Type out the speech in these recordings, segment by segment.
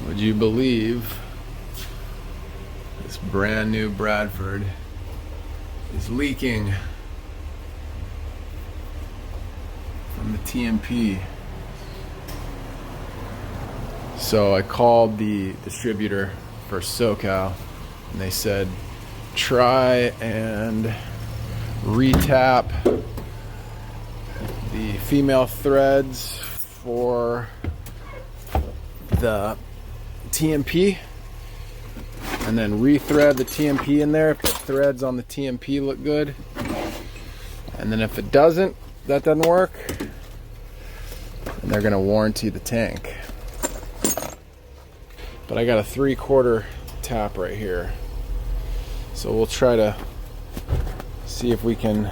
Would you believe this brand new Bradford is leaking from the TMP? So I called the distributor for SoCal and they said try and retap the female threads for the TMP and then rethread the TMP in there if the threads on the TMP look good, and then if it doesn't, that doesn't work, and they're gonna warranty the tank. But I got a 3/4 tap right here, so we'll try to see if we can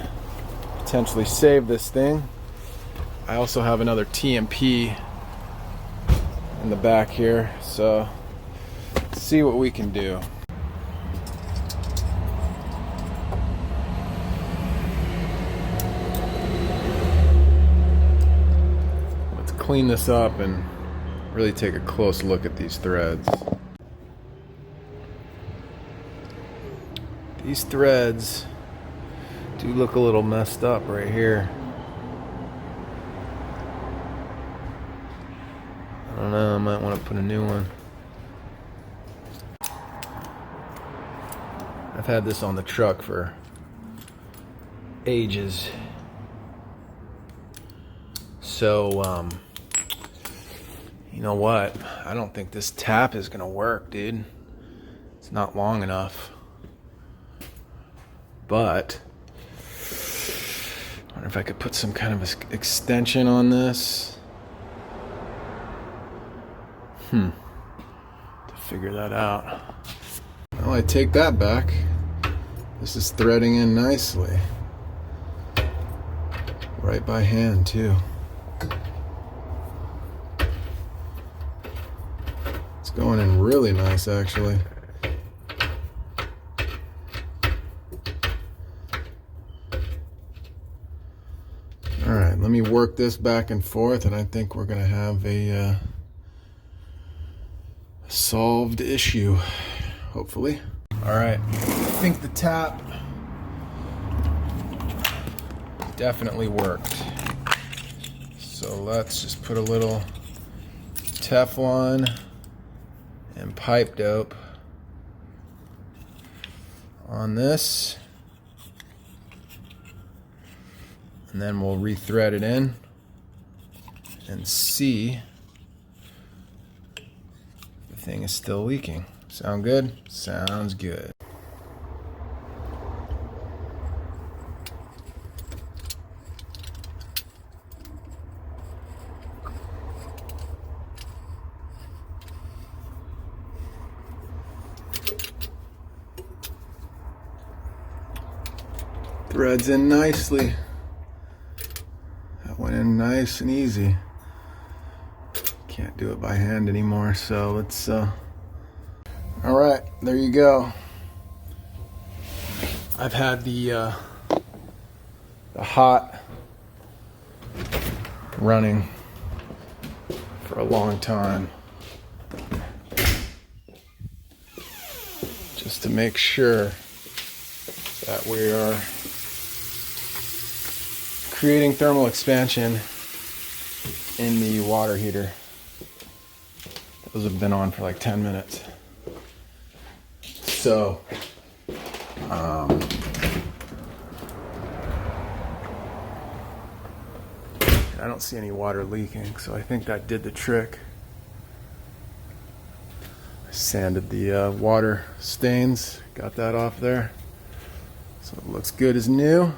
potentially save this thing. I also have another TMP in the back here, so let's see what we can do. Let's clean this up and really take a close look at these threads. These threads do look a little messed up right here. I don't know, I might want to put a new one. I've had this on the truck for ages. So, you know what? I don't think this tap is gonna work, dude. It's not long enough. But I wonder if I could put some kind of extension on this. To figure that out. Well, I take that back. This is threading in nicely. Right by hand, too. It's going in really nice, actually. Alright, let me work this back and forth, and I think we're going to have a solved issue, hopefully. Alright, I think the tap definitely worked. So let's just put a little Teflon and pipe dope on this, and then we'll rethread it in and see if the thing is still leaking. Sound good? Sounds good. Threads in nicely. That went in nice and easy. Can't do it by hand anymore, so let's all right, there you go. I've had the hot running for a long time, just to make sure that we are creating thermal expansion in the water heater. Those have been on for like 10 minutes. So, I don't see any water leaking, so I think that did the trick. I sanded the water stains, got that off there. So it looks good as new.